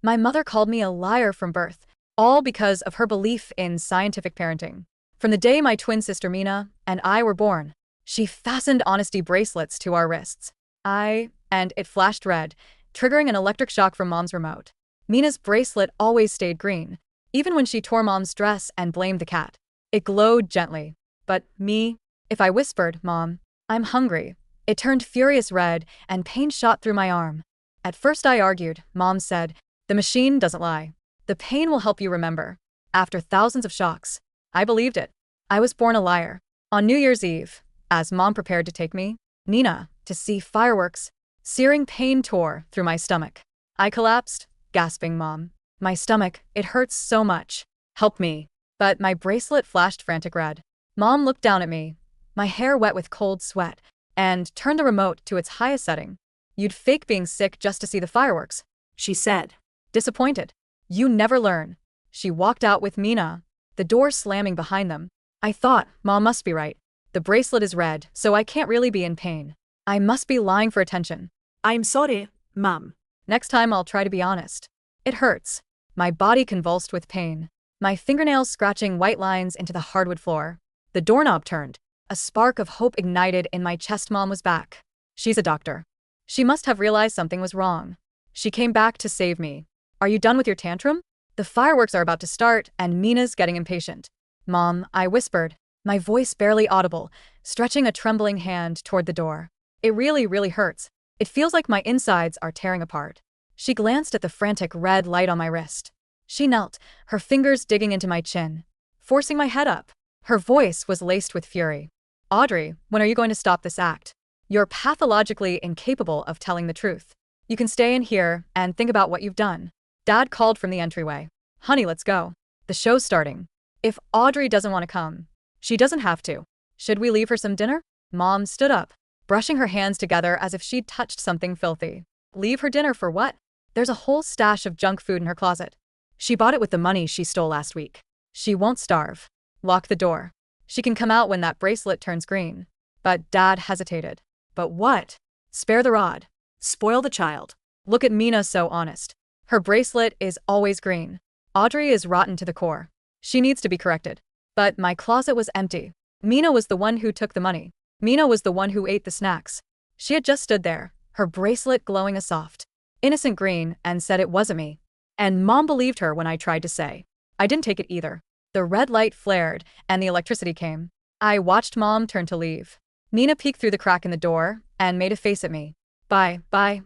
My mother called me a liar from birth, all because of her belief in scientific parenting. From the day my twin sister Mina and I were born, she fastened honesty bracelets to our wrists. And it flashed red, triggering an electric shock from Mom's remote. Mina's bracelet always stayed green, even when she tore Mom's dress and blamed the cat. It glowed gently. But me, if I whispered, "Mom, I'm hungry," it turned furious red and pain shot through my arm. At first I argued. Mom said, "The machine doesn't lie. The pain will help you remember." After thousands of shocks, I believed it. I was born a liar. On New Year's Eve, as Mom prepared to take me, Nina, to see fireworks, searing pain tore through my stomach. I collapsed, gasping, "Mom, my stomach, it hurts so much. Help me." But my bracelet flashed frantic red. Mom looked down at me, my hair wet with cold sweat, and turned the remote to its highest setting. "You'd fake being sick just to see the fireworks," she said, disappointed. "You never learn." She walked out with Mina, the door slamming behind them. I thought, Mom must be right. The bracelet is red, so I can't really be in pain. I must be lying for attention. "I'm sorry, Mom." Next time I'll try to be honest. It hurts. My body convulsed with pain, my fingernails scratching white lines into the hardwood floor. The doorknob turned. A spark of hope ignited in my chest. Mom was back. She's a doctor. She must have realized something was wrong. She came back to save me. "Are you done with your tantrum? The fireworks are about to start and Mina's getting impatient." "Mom," I whispered, my voice barely audible, stretching a trembling hand toward the door. "It really hurts. It feels like my insides are tearing apart." She glanced at the frantic red light on my wrist. She knelt, her fingers digging into my chin, forcing my head up. Her voice was laced with fury. "Audrey, when are you going to stop this act? You're pathologically incapable of telling the truth. You can stay in here and think about what you've done." Dad called from the entryway. "Honey, let's go. The show's starting." "If Audrey doesn't want to come, she doesn't have to. Should we leave her some dinner?" Mom stood up, brushing her hands together as if she'd touched something filthy. "Leave her dinner for what? There's a whole stash of junk food in her closet. She bought it with the money she stole last week. She won't starve. Lock the door. She can come out when that bracelet turns green." But Dad hesitated. "But what?" "Spare the rod. Spoil the child. Look at Mina, so honest. Her bracelet is always green. Audrey is rotten to the core. She needs to be corrected." But my closet was empty. Mina was the one who took the money. Mina was the one who ate the snacks. She had just stood there, her bracelet glowing a soft, innocent green, and said it wasn't me. And Mom believed her when I tried to say. I didn't take it either. The red light flared, and the electricity came. I watched Mom turn to leave. Nina peeked through the crack in the door and made a face at me. Bye,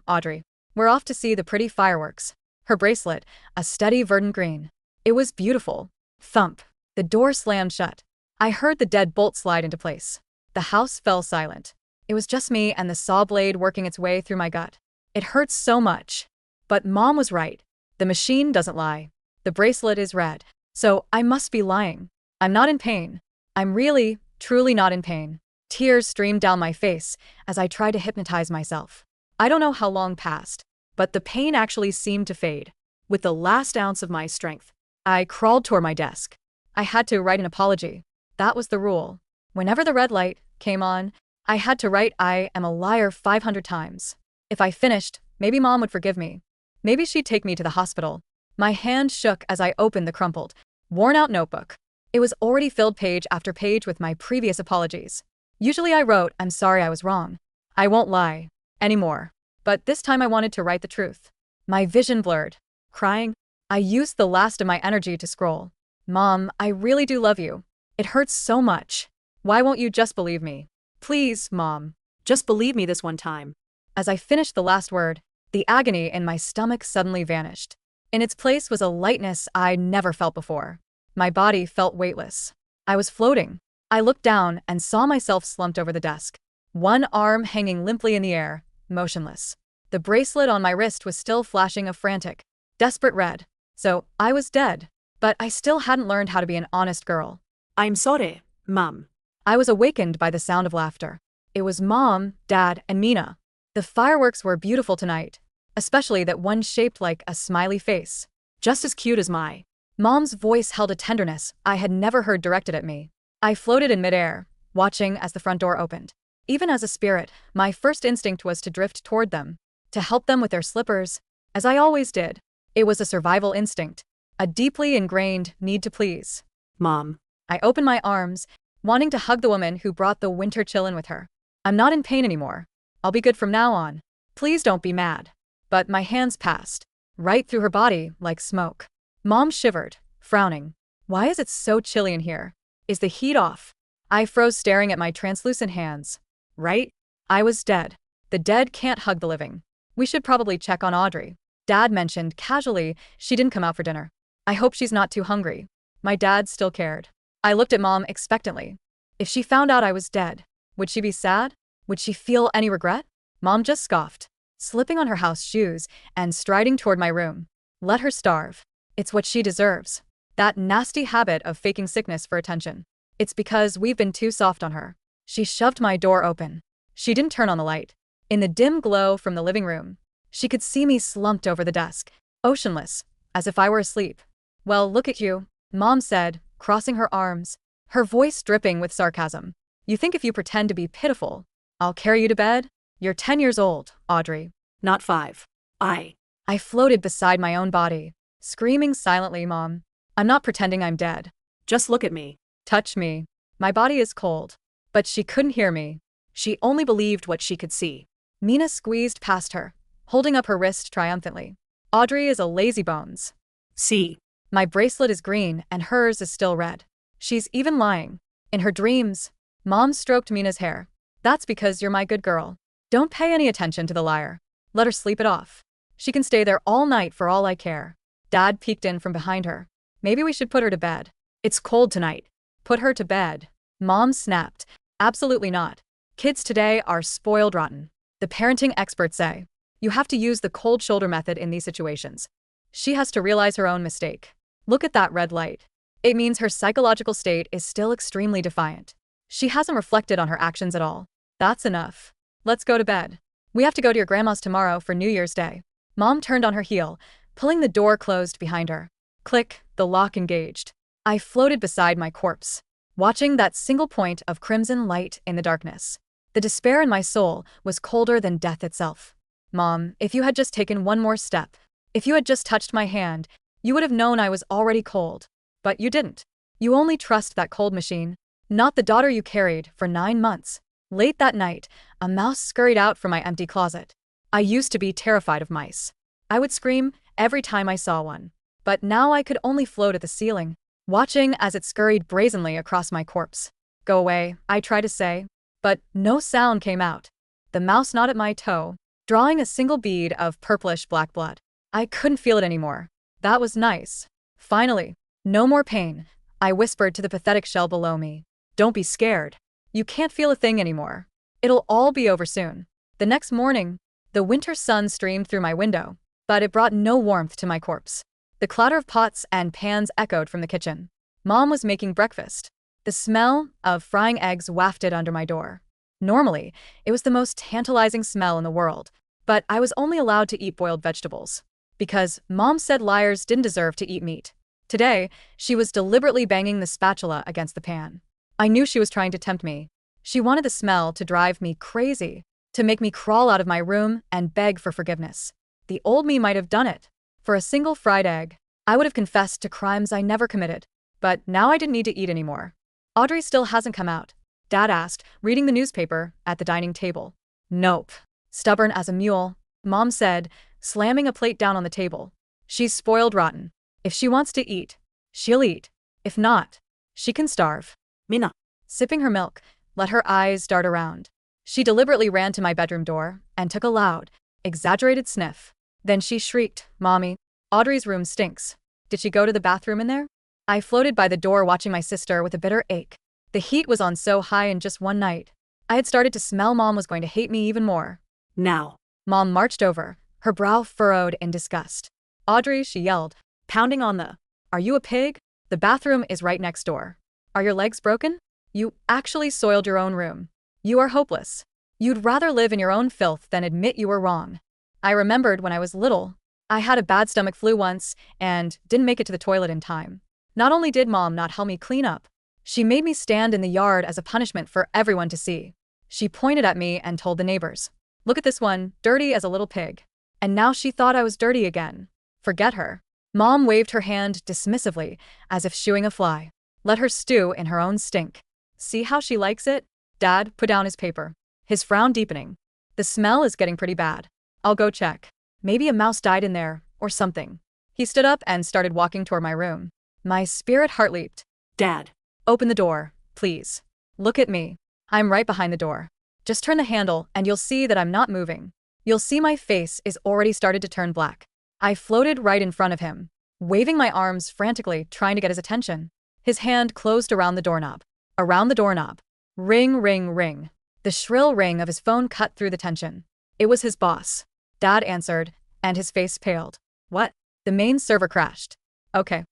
Audrey. We're off to see the pretty fireworks." Her bracelet, a steady verdant green. It was beautiful. Thump. The door slammed shut. I heard the deadbolt slide into place. The house fell silent. It was just me and the saw blade working its way through my gut. It hurts so much. But Mom was right. The machine doesn't lie. The bracelet is red. So I must be lying. I'm not in pain. I'm really, truly not in pain. Tears streamed down my face as I tried to hypnotize myself. I don't know how long passed, but the pain actually seemed to fade. With the last ounce of my strength, I crawled toward my desk. I had to write an apology. That was the rule. Whenever the red light came on, I had to write "I am a liar" 500 times. If I finished, maybe Mom would forgive me. Maybe she'd take me to the hospital. My hand shook as I opened the crumpled, worn-out notebook. It was already filled page after page with my previous apologies. Usually I wrote, "I'm sorry I was wrong. I won't lie anymore." But this time I wanted to write the truth. My vision blurred. Crying, I used the last of my energy to scroll. "Mom, I really do love you. It hurts so much. Why won't you just believe me? Please, Mom. Just believe me this one time." As I finished the last word, the agony in my stomach suddenly vanished. In its place was a lightness I never felt before. My body felt weightless. I was floating. I looked down and saw myself slumped over the desk, one arm hanging limply in the air, motionless. The bracelet on my wrist was still flashing a frantic, desperate red. So I was dead. But I still hadn't learned how to be an honest girl. "I'm sorry, Mom." I was awakened by the sound of laughter. It was Mom, Dad, and Mina. The fireworks were beautiful tonight, especially that one shaped like a smiley face, just as cute as my. Mom's voice held a tenderness I had never heard directed at me. I floated in midair, watching as the front door opened. Even as a spirit, my first instinct was to drift toward them, to help them with their slippers, as I always did. It was a survival instinct, a deeply ingrained need to please. Mom. I opened my arms, wanting to hug the woman who brought the winter chill in with her. I'm not in pain anymore. I'll be good from now on. Please don't be mad. But my hands passed, right through her body like smoke. Mom shivered, frowning. Why is it so chilly in here? Is the heat off? I froze, staring at my translucent hands. Right? I was dead. The dead can't hug the living. We should probably check on Audrey. Dad mentioned casually she didn't come out for dinner. I hope she's not too hungry. My dad still cared. I looked at Mom expectantly. If she found out I was dead, would she be sad? Would she feel any regret? Mom just scoffed, slipping on her house shoes and striding toward my room. Let her starve. It's what she deserves. That nasty habit of faking sickness for attention. It's because we've been too soft on her. She shoved my door open. She didn't turn on the light. In the dim glow from the living room, she could see me slumped over the desk, oceanless, as if I were asleep. Well, look at you, Mom said, crossing her arms, her voice dripping with sarcasm. You think if you pretend to be pitiful, I'll carry you to bed? You're 10 years old, Audrey. Not 5. I floated beside my own body, screaming silently, Mom. I'm not pretending I'm dead. Just look at me. Touch me. My body is cold. But she couldn't hear me. She only believed what she could see. Mina squeezed past her, holding up her wrist triumphantly. Audrey is a lazybones. See. My bracelet is green and hers is still red. She's even lying. In her dreams, Mom stroked Mina's hair. That's because you're my good girl. Don't pay any attention to the liar. Let her sleep it off. She can stay there all night for all I care. Dad peeked in from behind her. Maybe we should put her to bed. It's cold tonight. Put her to bed. Mom snapped. Absolutely not. Kids today are spoiled rotten. The parenting experts say you have to use the cold shoulder method in these situations. She has to realize her own mistake. Look at that red light. It means her psychological state is still extremely defiant. She hasn't reflected on her actions at all. That's enough. Let's go to bed. We have to go to your grandma's tomorrow for New Year's Day. Mom turned on her heel, pulling the door closed behind her. Click, the lock engaged. I floated beside my corpse, watching that single point of crimson light in the darkness. The despair in my soul was colder than death itself. Mom, if you had just taken one more step, if you had just touched my hand, you would have known I was already cold. But you didn't. You only trust that cold machine, not the daughter you carried for 9 months. Late that night, a mouse scurried out from my empty closet. I used to be terrified of mice. I would scream every time I saw one. But now I could only float at the ceiling, watching as it scurried brazenly across my corpse. Go away, I tried to say, but no sound came out. The mouse gnawed at my toe, drawing a single bead of purplish black blood. I couldn't feel it anymore. That was nice. Finally, no more pain, I whispered to the pathetic shell below me. Don't be scared. You can't feel a thing anymore. It'll all be over soon. The next morning, the winter sun streamed through my window, but it brought no warmth to my corpse. The clatter of pots and pans echoed from the kitchen. Mom was making breakfast. The smell of frying eggs wafted under my door. Normally, it was the most tantalizing smell in the world, but I was only allowed to eat boiled vegetables, because Mom said liars didn't deserve to eat meat. Today, she was deliberately banging the spatula against the pan. I knew she was trying to tempt me. She wanted the smell to drive me crazy, to make me crawl out of my room and beg for forgiveness. The old me might have done it. For a single fried egg, I would have confessed to crimes I never committed. But now I didn't need to eat anymore. Audrey still hasn't come out, Dad asked, reading the newspaper at the dining table. Nope. Stubborn as a mule, Mom said, slamming a plate down on the table. She's spoiled rotten. If she wants to eat, she'll eat. If not, she can starve. Mina. Sipping her milk, let her eyes dart around. She deliberately ran to my bedroom door and took a loud, exaggerated sniff. Then she shrieked, Mommy, Audrey's room stinks. Did she go to the bathroom in there? I floated by the door watching my sister with a bitter ache. The heat was on so high in just one night. I had started to smell Mom was going to hate me even more. Now. Mom marched over, her brow furrowed in disgust. Audrey, she yelled, pounding on the, Are you a pig? The bathroom is right next door. Are your legs broken? You actually soiled your own room. You are hopeless. You'd rather live in your own filth than admit you were wrong. I remembered when I was little, I had a bad stomach flu once and didn't make it to the toilet in time. Not only did Mom not help me clean up, she made me stand in the yard as a punishment for everyone to see. She pointed at me and told the neighbors, Look at this one, dirty as a little pig. And now she thought I was dirty again. Forget her. Mom waved her hand dismissively, as if shooing a fly. Let her stew in her own stink. See how she likes it? Dad put down his paper, his frown deepening. The smell is getting pretty bad. I'll go check. Maybe a mouse died in there, or something. He stood up and started walking toward my room. My spirit heart leaped. Dad. Open the door, please. Look at me. I'm right behind the door. Just turn the handle and you'll see that I'm not moving. You'll see my face is already started to turn black. I floated right in front of him, waving my arms frantically, trying to get his attention. His hand closed around the doorknob. Around the doorknob. Ring, ring, ring. The shrill ring of his phone cut through the tension. It was his boss. Dad answered, and his face paled. What? The main server crashed. Okay.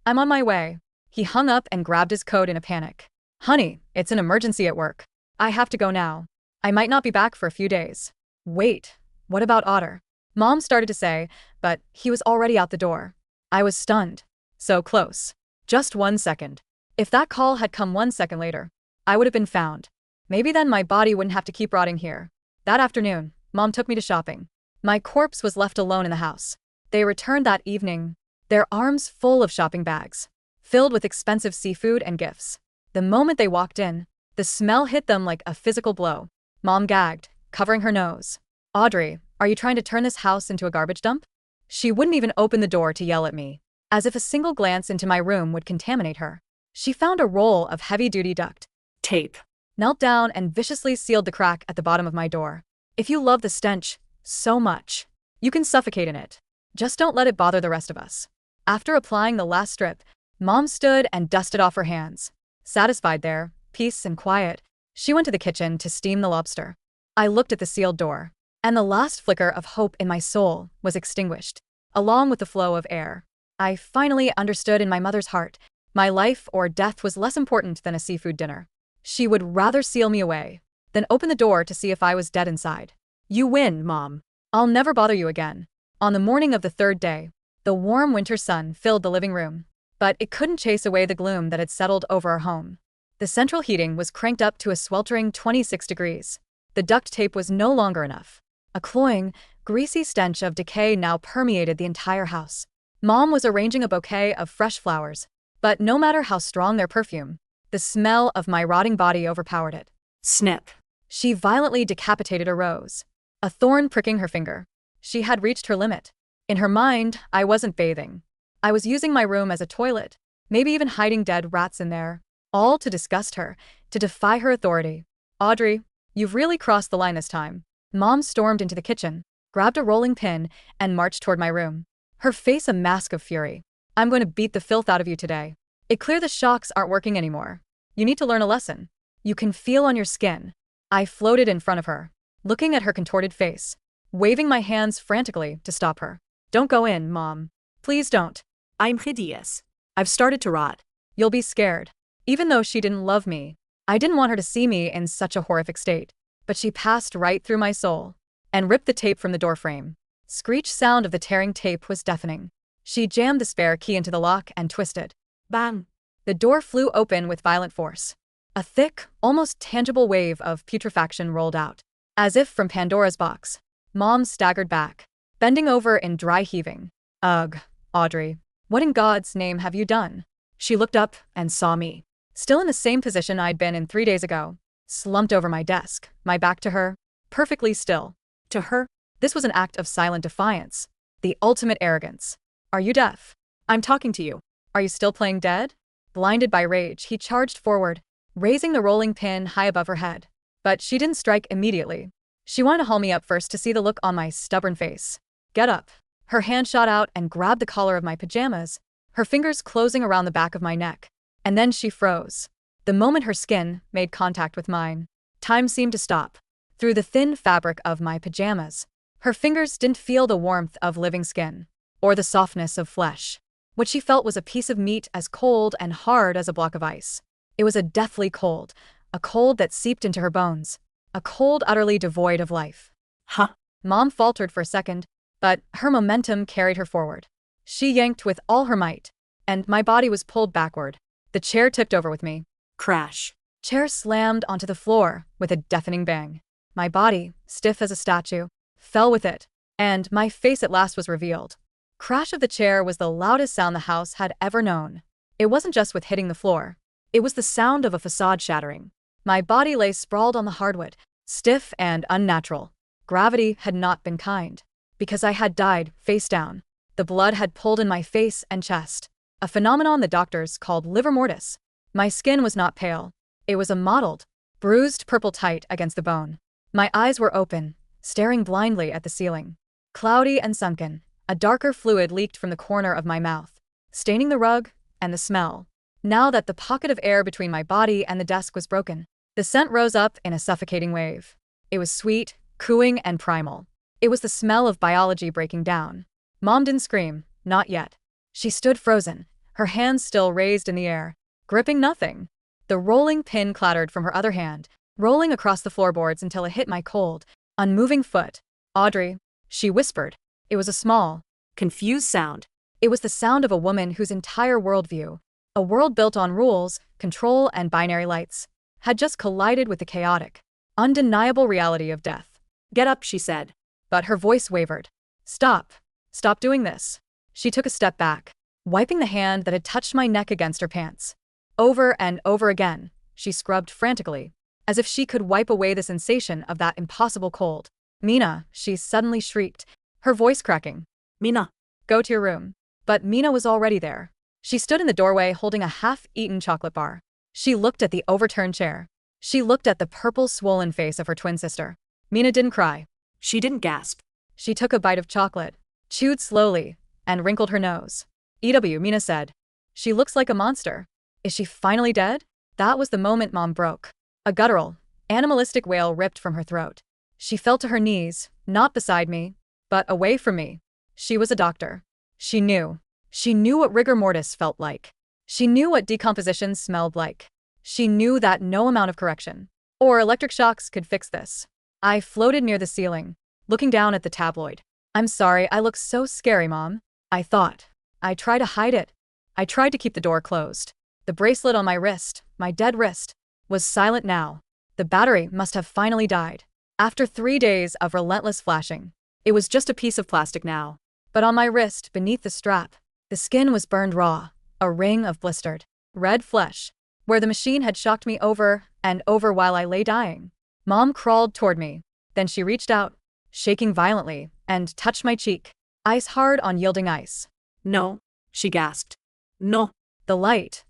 I'm on my way. He hung up and grabbed his coat in a panic. Honey, it's an emergency at work. I have to go now. I might not be back for a few days. Wait, what about Otter? Mom started to say, but he was already out the door. I was stunned. So close. Just 1 second. If that call had come 1 second later, I would have been found. Maybe then my body wouldn't have to keep rotting here. That afternoon, Mom took me to shopping. My corpse was left alone in the house. They returned that evening, their arms full of shopping bags, filled with expensive seafood and gifts. The moment they walked in, the smell hit them like a physical blow. Mom gagged, covering her nose. Audrey, are you trying to turn this house into a garbage dump? She wouldn't even open the door to yell at me, as if a single glance into my room would contaminate her. She found a roll of heavy-duty duct Tape. Knelt down and viciously sealed the crack at the bottom of my door. If you love the stench so much, you can suffocate in it. Just don't let it bother the rest of us. After applying the last strip, Mom stood and dusted off her hands. Satisfied there, peace and quiet, she went to the kitchen to steam the lobster. I looked at the sealed door, and the last flicker of hope in my soul was extinguished, along with the flow of air. I finally understood in my mother's heart, my life or death was less important than a seafood dinner. She would rather seal me away than open the door to see if I was dead inside. You win, Mom. I'll never bother you again. On the morning of the third day, the warm winter sun filled the living room, but it couldn't chase away the gloom that had settled over our home. The central heating was cranked up to a sweltering 26 degrees. The duct tape was no longer enough. A cloying, greasy stench of decay now permeated the entire house. Mom was arranging a bouquet of fresh flowers, but no matter how strong their perfume, the smell of my rotting body overpowered it. Snip. She violently decapitated a rose, a thorn pricking her finger. She had reached her limit. In her mind, I wasn't bathing. I was using my room as a toilet, maybe even hiding dead rats in there, all to disgust her, to defy her authority. Audrey, you've really crossed the line this time. Mom stormed into the kitchen, grabbed a rolling pin, and marched toward my room. Her face a mask of fury. I'm going to beat the filth out of you today. It's clear the shocks aren't working anymore. You need to learn a lesson. You can feel on your skin. I floated in front of her, looking at her contorted face, waving my hands frantically to stop her. Don't go in, Mom. Please don't. I'm hideous. I've started to rot. You'll be scared. Even though she didn't love me, I didn't want her to see me in such a horrific state. But she passed right through my soul and ripped the tape from the doorframe. Screech sound of the tearing tape was deafening. She jammed the spare key into the lock and twisted. Bang! The door flew open with violent force. A thick, almost tangible wave of putrefaction rolled out. As if from Pandora's box, Mom staggered back, bending over in dry heaving. Ugh, Audrey, what in God's name have you done? She looked up and saw me, still in the same position I'd been in 3 days ago, slumped over my desk, my back to her, perfectly still. To her, this was an act of silent defiance, the ultimate arrogance. Are you deaf? I'm talking to you. Are you still playing dead? Blinded by rage, he charged forward, raising the rolling pin high above her head. But she didn't strike immediately. She wanted to haul me up first to see the look on my stubborn face. Get up. Her hand shot out and grabbed the collar of my pajamas, her fingers closing around the back of my neck. And then she froze. The moment her skin made contact with mine, time seemed to stop. Through the thin fabric of my pajamas, her fingers didn't feel the warmth of living skin, or the softness of flesh. What she felt was a piece of meat as cold and hard as a block of ice. It was a deathly cold, a cold that seeped into her bones, a cold utterly devoid of life. Huh? Mom faltered for a second, but her momentum carried her forward. She yanked with all her might, and my body was pulled backward. The chair tipped over with me. Crash. Chair slammed onto the floor with a deafening bang. My body, stiff as a statue, fell with it, and my face at last was revealed. Crash of the chair was the loudest sound the house had ever known. It wasn't just with hitting the floor. It was the sound of a facade shattering. My body lay sprawled on the hardwood, stiff and unnatural. Gravity had not been kind. Because I had died, face down. The blood had pooled in my face and chest. A phenomenon the doctors called livor mortis. My skin was not pale. It was a mottled, bruised purple tight against the bone. My eyes were open, staring blindly at the ceiling. Cloudy and sunken, a darker fluid leaked from the corner of my mouth, staining the rug and the smell. Now that the pocket of air between my body and the desk was broken, the scent rose up in a suffocating wave. It was sweet, cooing, and primal. It was the smell of biology breaking down. Mom didn't scream, not yet. She stood frozen, her hands still raised in the air, gripping nothing. The rolling pin clattered from her other hand, rolling across the floorboards until it hit my cold, unmoving foot. Audrey, she whispered. It was a small, confused sound. It was the sound of a woman whose entire worldview, a world built on rules, control, and binary lights, had just collided with the chaotic, undeniable reality of death. Get up, she said. But her voice wavered. Stop. Stop doing this. She took a step back, wiping the hand that had touched my neck against her pants. Over and over again, she scrubbed frantically, as if she could wipe away the sensation of that impossible cold. Mina, she suddenly shrieked, her voice cracking. Mina. Go to your room. But Mina was already there. She stood in the doorway holding a half-eaten chocolate bar. She looked at the overturned chair. She looked at the purple swollen face of her twin sister. Mina didn't cry. She didn't gasp. She took a bite of chocolate, chewed slowly, and wrinkled her nose. EW, Mina said. She looks like a monster. Is she finally dead? That was the moment Mom broke. A guttural, animalistic wail ripped from her throat. She fell to her knees, not beside me, but away from me. She was a doctor. She knew. She knew what rigor mortis felt like. She knew what decomposition smelled like. She knew that no amount of correction or electric shocks could fix this. I floated near the ceiling, looking down at the tabloid. I'm sorry, I look so scary, Mom. I thought. I tried to hide it. I tried to keep the door closed. The bracelet on my wrist, my dead wrist, was silent now. The battery must have finally died. After 3 days of relentless flashing, it was just a piece of plastic now. But on my wrist, beneath the strap, the skin was burned raw, a ring of blistered, red flesh, where the machine had shocked me over and over while I lay dying. Mom crawled toward me. Then she reached out, shaking violently, and touched my cheek, ice hard on yielding ice. No, she gasped. No. The light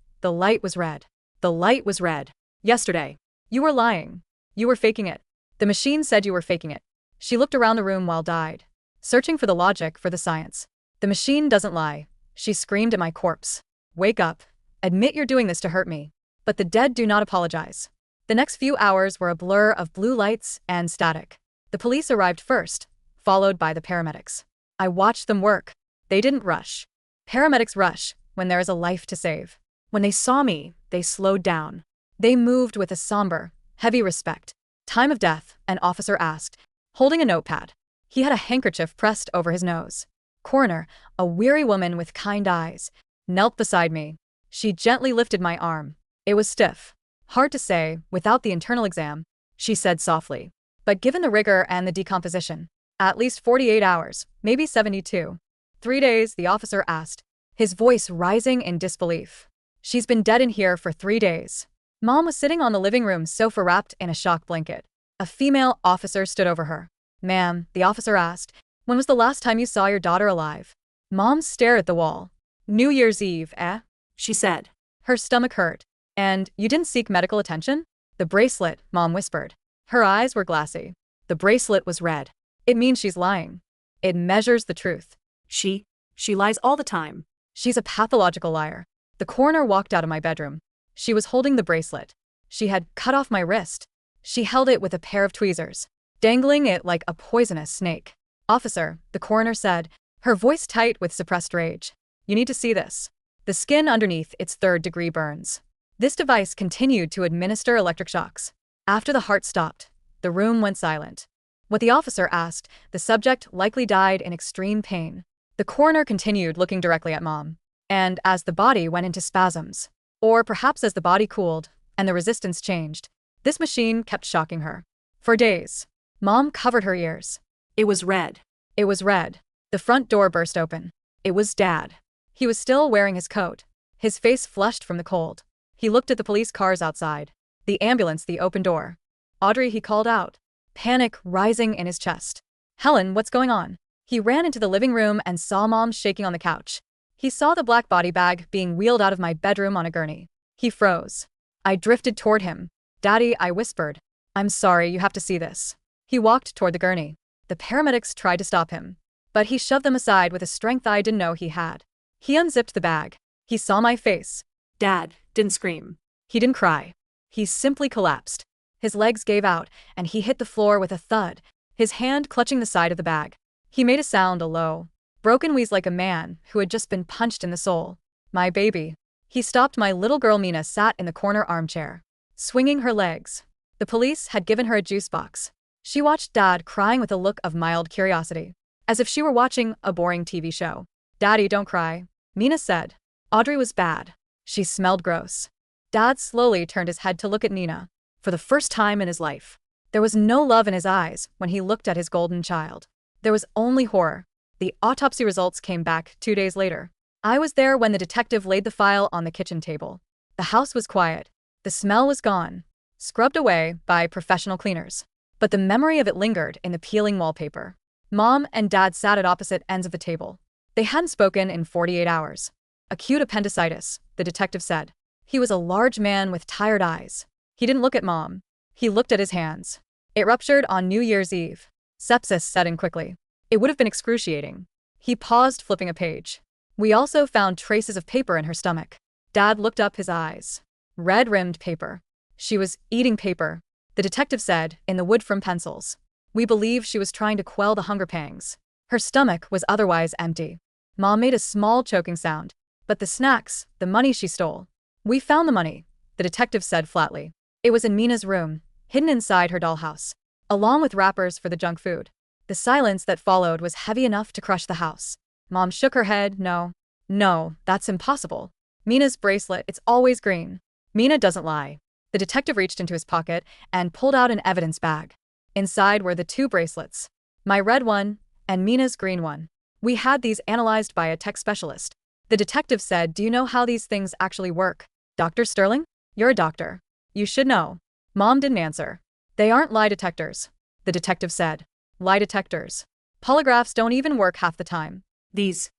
was red. The light was red. Yesterday. You were lying. You were faking it. The machine said you were faking it. She looked around the room while died, searching for the logic, for the science. The machine doesn't lie. She screamed at my corpse. Wake up. Admit you're doing this to hurt me. But the dead do not apologize. The next few hours were a blur of blue lights and static. The police arrived first, followed by the paramedics. I watched them work. They didn't rush. Paramedics rush when there is a life to save. When they saw me, they slowed down. They moved with a somber, heavy respect. Time of death, an officer asked, holding a notepad. He had a handkerchief pressed over his nose. Coroner, a weary woman with kind eyes, knelt beside me. She gently lifted my arm. It was stiff. Hard to say, without the internal exam, she said softly. But given the rigor and the decomposition, at least 48 hours, maybe 72. 3 days, the officer asked, his voice rising in disbelief. She's been dead in here for 3 days. Mom was sitting on the living room sofa wrapped in a shock blanket. A female officer stood over her. Ma'am, the officer asked, when was the last time you saw your daughter alive? Mom stared at the wall. New Year's Eve, eh? She said. Her stomach hurt. And you didn't seek medical attention? The bracelet, Mom whispered. Her eyes were glassy. The bracelet was red. It means she's lying. It measures the truth. She lies all the time. She's a pathological liar. The coroner walked out of my bedroom. She was holding the bracelet. She had cut off my wrist. She held it with a pair of tweezers, dangling it like a poisonous snake. Officer, the coroner said, her voice tight with suppressed rage. You need to see this. The skin underneath its 3rd-degree burns. This device continued to administer electric shocks. After the heart stopped, the room went silent. What the officer asked, the subject likely died in extreme pain. The coroner continued looking directly at Mom. And as the body went into spasms, or perhaps as the body cooled and the resistance changed, this machine kept shocking her. For days, Mom covered her ears. It was red. It was red. The front door burst open. It was Dad. He was still wearing his coat. His face flushed from the cold. He looked at the police cars outside. The ambulance, the open door. Audrey, he called out. Panic rising in his chest. Helen, what's going on? He ran into the living room and saw Mom shaking on the couch. He saw the black body bag being wheeled out of my bedroom on a gurney. He froze. I drifted toward him. Daddy, I whispered. I'm sorry, you have to see this. He walked toward the gurney. The paramedics tried to stop him, but he shoved them aside with a strength I didn't know he had. He unzipped the bag. He saw my face. Dad didn't scream. He didn't cry. He simply collapsed. His legs gave out, and he hit the floor with a thud, his hand clutching the side of the bag. He made a sound, a low, broken wheeze like a man who had just been punched in the soul. My baby. He stopped. My little girl Mina sat in the corner armchair, swinging her legs. The police had given her a juice box. She watched Dad crying with a look of mild curiosity, as if she were watching a boring TV show. Daddy, don't cry, Mina said. Audrey was bad. She smelled gross. Dad slowly turned his head to look at Nina. For the first time in his life, there was no love in his eyes when he looked at his golden child. There was only horror. The autopsy results came back 2 days later. I was there when the detective laid the file on the kitchen table. The house was quiet. The smell was gone, scrubbed away by professional cleaners. But the memory of it lingered in the peeling wallpaper. Mom and Dad sat at opposite ends of the table. They hadn't spoken in 48 hours. Acute appendicitis, the detective said. He was a large man with tired eyes. He didn't look at Mom. He looked at his hands. It ruptured on New Year's Eve. Sepsis set in quickly. It would have been excruciating. He paused, flipping a page. We also found traces of paper in her stomach. Dad looked up, his eyes. Red-rimmed paper. She was eating paper, the detective said, in the wood from pencils. We believe she was trying to quell the hunger pangs. Her stomach was otherwise empty. Mom made a small choking sound. But the snacks, the money she stole. We found the money, the detective said flatly. It was in Mina's room, hidden inside her dollhouse, along with wrappers for the junk food. The silence that followed was heavy enough to crush the house. Mom shook her head. No, that's impossible. Mina's bracelet, it's always green. Mina doesn't lie. The detective reached into his pocket and pulled out an evidence bag. Inside were the 2 bracelets, my red one and Mina's green one. We had these analyzed by a tech specialist. The detective said, do you know how these things actually work? Dr. Sterling? You're a doctor. You should know. Mom didn't answer. They aren't lie detectors, the detective said. Lie detectors. Polygraphs don't even work half the time. These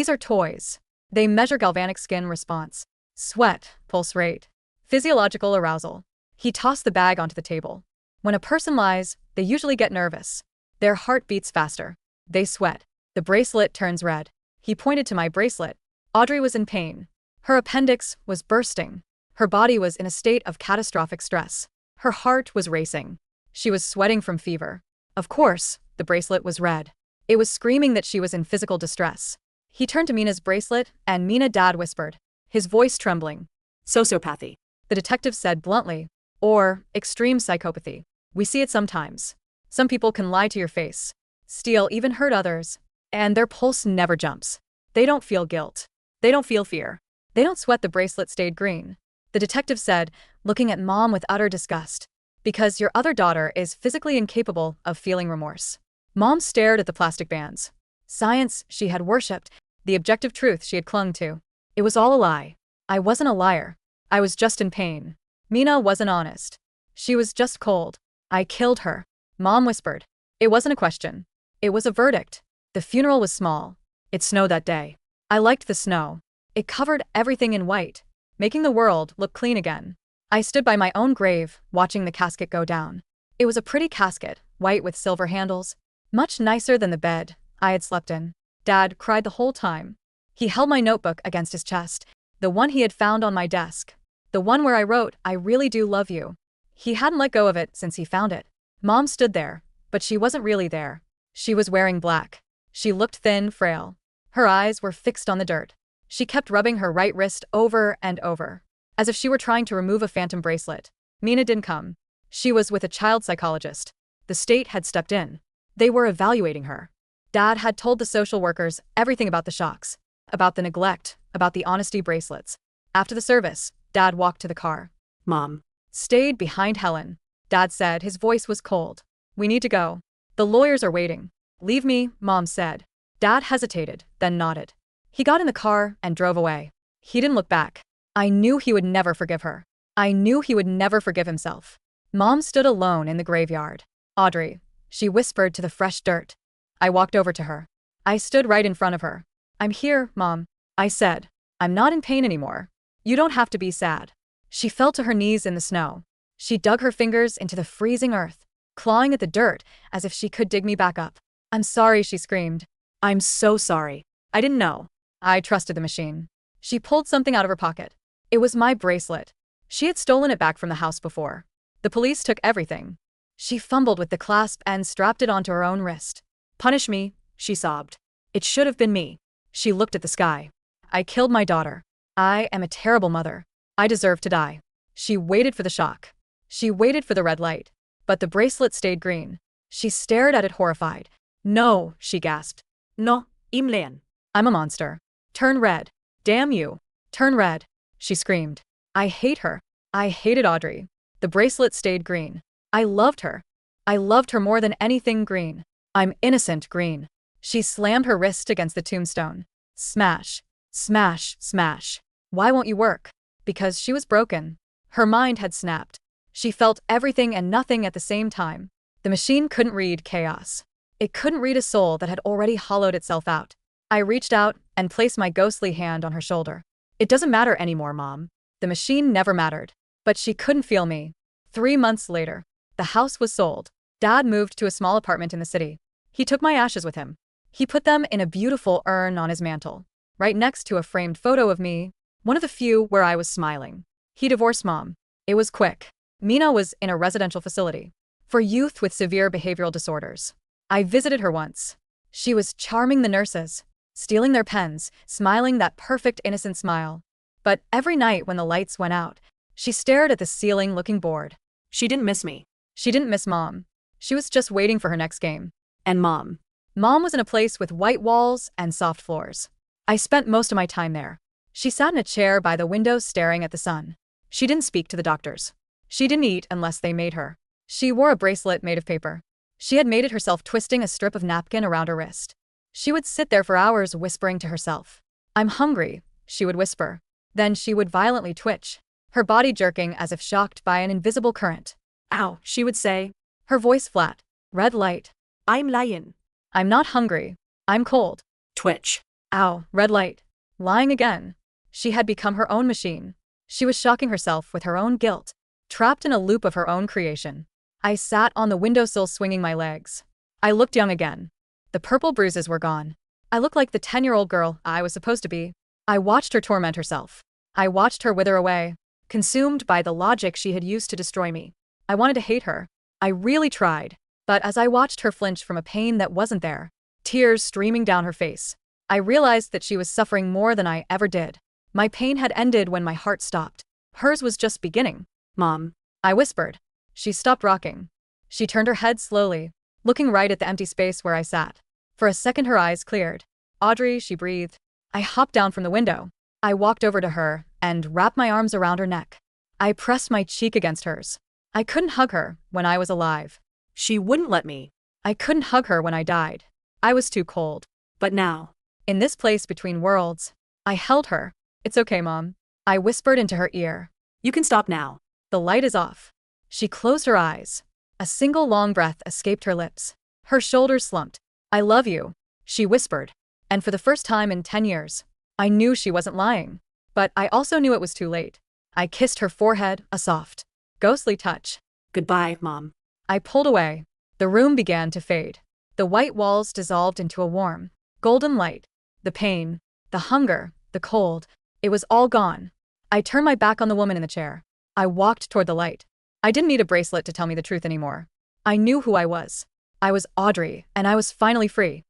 are toys. They measure galvanic skin response, sweat, pulse rate, physiological arousal. He tossed the bag onto the table. When a person lies, they usually get nervous. Their heart beats faster. They sweat. The bracelet turns red. He pointed to my bracelet. Audrey was in pain. Her appendix was bursting. Her body was in a state of catastrophic stress. Her heart was racing. She was sweating from fever. Of course, the bracelet was red. It was screaming that she was in physical distress. He turned to Mina's bracelet, and Mina, Dad whispered, his voice trembling. Sociopathy, the detective said bluntly. Or extreme psychopathy. We see it sometimes. Some people can lie to your face, steal, even hurt others, and their pulse never jumps. They don't feel guilt. They don't feel fear. They don't sweat. The bracelet stayed green, the detective said, looking at Mom with utter disgust. Because your other daughter is physically incapable of feeling remorse. Mom stared at the plastic bands. Science she had worshipped, the objective truth she had clung to. It was all a lie. I wasn't a liar. I was just in pain. Mina wasn't honest. She was just cold. I killed her, Mom whispered. It wasn't a question. It was a verdict. The funeral was small. It snowed that day. I liked the snow. It covered everything in white, making the world look clean again. I stood by my own grave, watching the casket go down. It was a pretty casket, white with silver handles, much nicer than the bed I had slept in. Dad cried the whole time. He held my notebook against his chest, the one he had found on my desk, the one where I wrote, I really do love you. He hadn't let go of it since he found it. Mom stood there, but she wasn't really there. She was wearing black. She looked thin, frail. Her eyes were fixed on the dirt. She kept rubbing her right wrist over and over, as if she were trying to remove a phantom bracelet. Mina didn't come. She was with a child psychologist. The state had stepped in. They were evaluating her. Dad had told the social workers everything about the shocks, about the neglect, about the honesty bracelets. After the service, Dad walked to the car. Mom stayed behind Helen. Dad said, his voice was cold. We need to go. The lawyers are waiting. Leave me, Mom said. Dad hesitated, then nodded. He got in the car and drove away. He didn't look back. I knew he would never forgive her. I knew he would never forgive himself. Mom stood alone in the graveyard. Audrey, she whispered to the fresh dirt. I walked over to her. I stood right in front of her. I'm here, Mom, I said. I'm not in pain anymore. You don't have to be sad. She fell to her knees in the snow. She dug her fingers into the freezing earth, clawing at the dirt as if she could dig me back up. I'm sorry, she screamed. I'm so sorry. I didn't know. I trusted the machine. She pulled something out of her pocket. It was my bracelet. She had stolen it back from the house before. The police took everything. She fumbled with the clasp and strapped it onto her own wrist. Punish me, she sobbed. It should have been me. She looked at the sky. I killed my daughter. I am a terrible mother. I deserve to die. She waited for the shock. She waited for the red light. But the bracelet stayed green. She stared at it horrified. No, she gasped. No, im leon. I'm a monster. Turn red. Damn you. Turn red. She screamed. I hate her. I hated Audrey. The bracelet stayed green. I loved her. I loved her more than anything green. I'm innocent green. She slammed her wrist against the tombstone. Smash. Smash, smash. Why won't you work? Because she was broken. Her mind had snapped. She felt everything and nothing at the same time. The machine couldn't read chaos. It couldn't read a soul that had already hollowed itself out. I reached out and placed my ghostly hand on her shoulder. It doesn't matter anymore, Mom. The machine never mattered. But she couldn't feel me. 3 months later, the house was sold. Dad moved to a small apartment in the city. He took my ashes with him. He put them in a beautiful urn on his mantle, right next to a framed photo of me, one of the few where I was smiling. He divorced Mom. It was quick. Mina was in a residential facility for youth with severe behavioral disorders. I visited her once. She was charming the nurses, stealing their pens, smiling that perfect innocent smile. But every night when the lights went out, she stared at the ceiling looking bored. She didn't miss me. She didn't miss Mom. She was just waiting for her next game. And Mom. Mom was in a place with white walls and soft floors. I spent most of my time there. She sat in a chair by the window staring at the sun. She didn't speak to the doctors. She didn't eat unless they made her. She wore a bracelet made of paper. She had made it herself, twisting a strip of napkin around her wrist. She would sit there for hours whispering to herself. I'm hungry, she would whisper. Then she would violently twitch, her body jerking as if shocked by an invisible current. Ow, she would say. Her voice flat. Red light. I'm lying. I'm not hungry. I'm cold. Twitch. Ow, red light. Lying again. She had become her own machine. She was shocking herself with her own guilt, trapped in a loop of her own creation. I sat on the windowsill swinging my legs. I looked young again. The purple bruises were gone. I looked like the 10-year-old girl I was supposed to be. I watched her torment herself. I watched her wither away, consumed by the logic she had used to destroy me. I wanted to hate her. I really tried. But as I watched her flinch from a pain that wasn't there, tears streaming down her face, I realized that she was suffering more than I ever did. My pain had ended when my heart stopped. Hers was just beginning. Mom. I whispered. She stopped rocking. She turned her head slowly, looking right at the empty space where I sat. For a second her eyes cleared. Audrey, she breathed. I hopped down from the window. I walked over to her and wrapped my arms around her neck. I pressed my cheek against hers. I couldn't hug her when I was alive. She wouldn't let me. I couldn't hug her when I died. I was too cold. But now, in this place between worlds, I held her. It's okay, Mom. I whispered into her ear. You can stop now. The light is off. She closed her eyes. A single long breath escaped her lips. Her shoulders slumped. I love you, she whispered. And for the first time in 10 years, I knew she wasn't lying. But I also knew it was too late. I kissed her forehead, a soft, ghostly touch. Goodbye, Mom. I pulled away. The room began to fade. The white walls dissolved into a warm, golden light. The pain, the hunger, the cold, it was all gone. I turned my back on the woman in the chair. I walked toward the light. I didn't need a bracelet to tell me the truth anymore. I knew who I was. I was Audrey, and I was finally free.